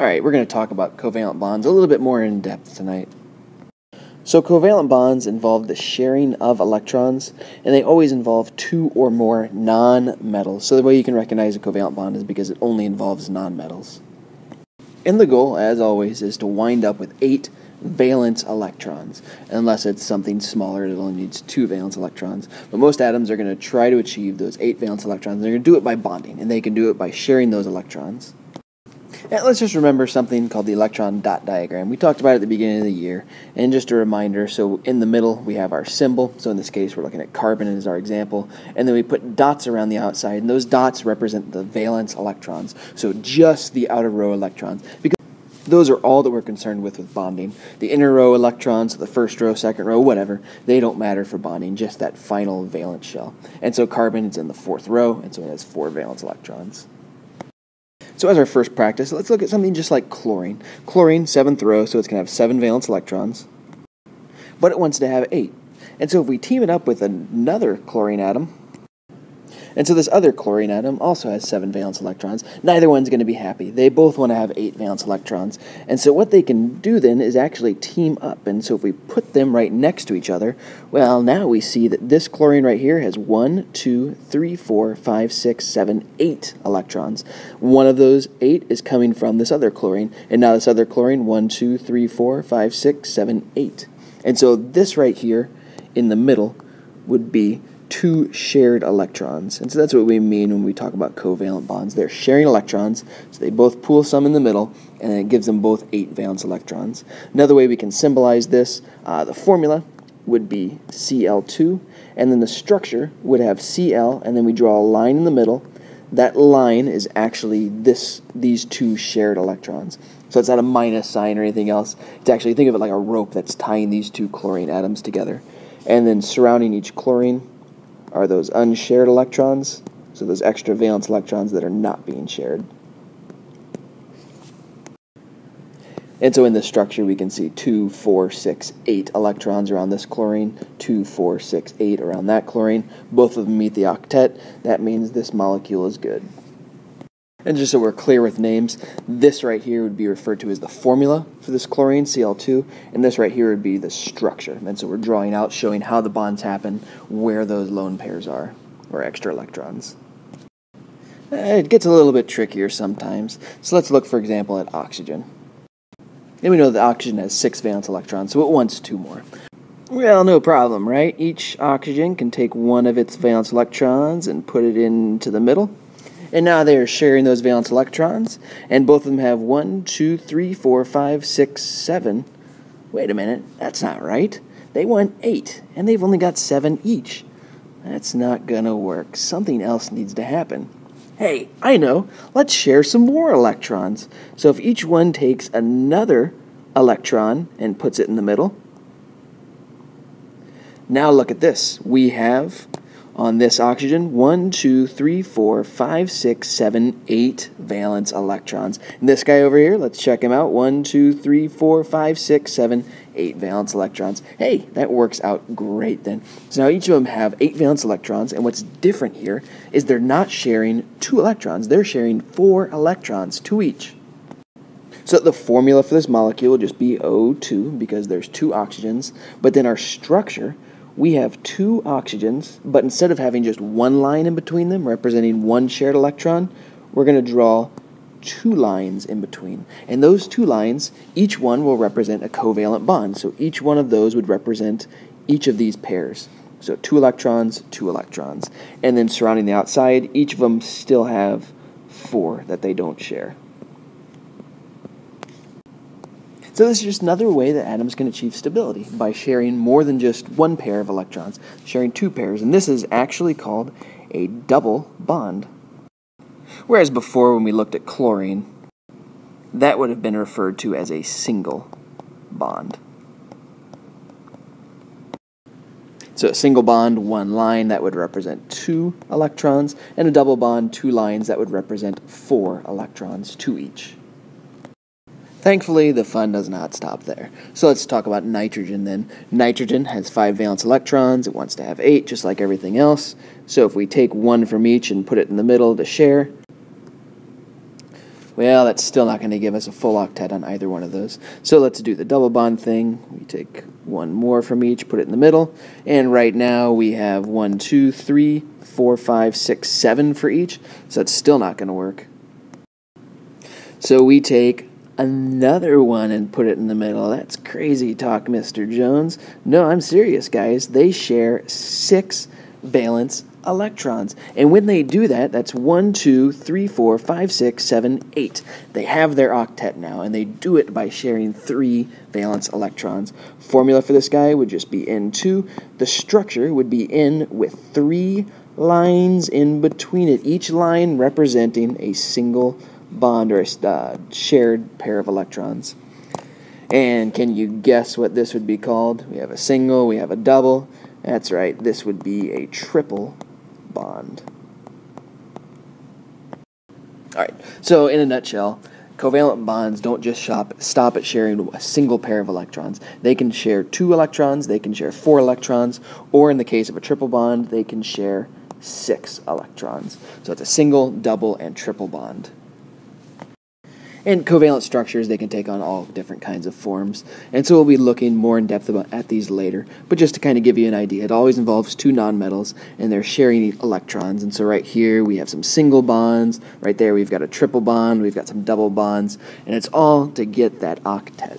Alright, we're going to talk about covalent bonds a little bit more in depth tonight. So covalent bonds involve the sharing of electrons, and they always involve two or more non-metals. So the way you can recognize a covalent bond is because it only involves non-metals. And the goal, as always, is to wind up with 8 valence electrons. Unless it's something smaller, it only needs 2 valence electrons. But most atoms are going to try to achieve those 8 valence electrons. They're going to do it by bonding, and they can do it by sharing those electrons. And let's just remember something called the Electron Dot Diagram. We talked about it at the beginning of the year. And just a reminder, so in the middle we have our symbol. So in this case we're looking at carbon as our example. And then we put dots around the outside. And those dots represent the valence electrons. So just the outer row electrons. Because those are all that we're concerned with bonding. The inner row electrons, the first row, second row, whatever, they don't matter for bonding, just that final valence shell. And so carbon is in the 4th row, and so it has 4 valence electrons. So as our first practice, let's look at something just like chlorine. Chlorine, 7th row, so it's going to have 7 valence electrons, but it wants to have 8. And so if we team it up with another chlorine atom, and so this other chlorine atom also has 7 valence electrons, neither one's going to be happy. They both want to have 8 valence electrons. And so what they can do then is actually team up. And so if we put them right next to each other, well, now we see that this chlorine right here has 1, 2, 3, 4, 5, 6, 7, 8 electrons. One of those 8 is coming from this other chlorine. And now this other chlorine, 1, 2, 3, 4, 5, 6, 7, 8. And so this right here in the middle would be 2 shared electrons. And so that's what we mean when we talk about covalent bonds. They're sharing electrons, so they both pool some in the middle, and it gives them both 8 valence electrons. Another way we can symbolize this, the formula would be Cl2, and then the structure would have Cl, and then we draw a line in the middle. That line is actually these 2 shared electrons. So it's not a minus sign or anything else. It's actually, think of it like a rope that's tying these 2 chlorine atoms together. And then surrounding each chlorine are those unshared electrons, so those extra valence electrons that are not being shared. And so in this structure we can see 2, 4, 6, 8 electrons around this chlorine, 2, 4, 6, 8 around that chlorine. Both of them meet the octet. That means this molecule is good. And just so we're clear with names, this right here would be referred to as the formula for this chlorine, Cl2, and this right here would be the structure. And so we're drawing out, showing how the bonds happen, where those lone pairs are, or extra electrons. It gets a little bit trickier sometimes. So let's look, for example, at oxygen. And we know that oxygen has 6 valence electrons, so it wants 2 more. Well, no problem, right? Each oxygen can take one of its valence electrons and put it into the middle. And now they are sharing those valence electrons, and both of them have 1, 2, 3, 4, 5, 6, 7. Wait a minute, that's not right. They want 8, and they've only got 7 each. That's not gonna work. Something else needs to happen. Hey, I know. Let's share some more electrons. So if each one takes another electron and puts it in the middle. Now look at this. We have on this oxygen 1, 2, 3, 4, 5, 6, 7, 8 valence electrons. And this guy over here, let's check him out. 1, 2, 3, 4, 5, 6, 7, 8 valence electrons. Hey, that works out great then. So now each of them have 8 valence electrons, and what's different here is they're not sharing 2 electrons. They're sharing 4 electrons, 2 each. So the formula for this molecule will just be O2 because there's 2 oxygens, but then our structure, we have 2 oxygens, but instead of having just one line in between them representing one shared electron, we're going to draw 2 lines in between. And those 2 lines, each one will represent a covalent bond. So each one of those would represent each of these pairs. So 2 electrons, 2 electrons. And then surrounding the outside, each of them still have 4 that they don't share. So this is just another way that atoms can achieve stability, by sharing more than just one pair of electrons, sharing 2 pairs, and this is actually called a double bond. Whereas before, when we looked at chlorine, that would have been referred to as a single bond. So a single bond, 1 line, that would represent 2 electrons, and a double bond, 2 lines, that would represent 4 electrons, 2 each. Thankfully, the fun does not stop there. So let's talk about nitrogen then. Nitrogen has 5 valence electrons. It wants to have 8, just like everything else. So if we take 1 from each and put it in the middle to share, Well, that's still not going to give us a full octet on either one of those. So let's do the double bond thing. We take one more from each, put it in the middle, and right now we have 1, 2, 3, 4, 5, 6, 7 for each, so that's still not going to work. So we take another one and put it in the middle. That's crazy talk, Mr. Jones. No, I'm serious, guys. They share 6 valence electrons. And when they do that, that's 1, 2, 3, 4, 5, 6, 7, 8. They have their octet now, and they do it by sharing 3 valence electrons. Formula for this guy would just be N2. The structure would be N with 3 lines in between it, each line representing a single bond or a shared pair of electrons. And can you guess what this would be called? We have a single, we have a double. That's right, this would be a triple bond. Alright, so in a nutshell, covalent bonds don't just stop at sharing a single pair of electrons. They can share 2 electrons, they can share 4 electrons, or in the case of a triple bond, they can share 6 electrons. So it's a single, double, and triple bond. And covalent structures, they can take on all different kinds of forms. And so we'll be looking more in depth at these later. But just to kind of give you an idea, it always involves 2 nonmetals, and they're sharing electrons. And so right here we have some single bonds. Right there we've got a triple bond. We've got some double bonds. And it's all to get that octet.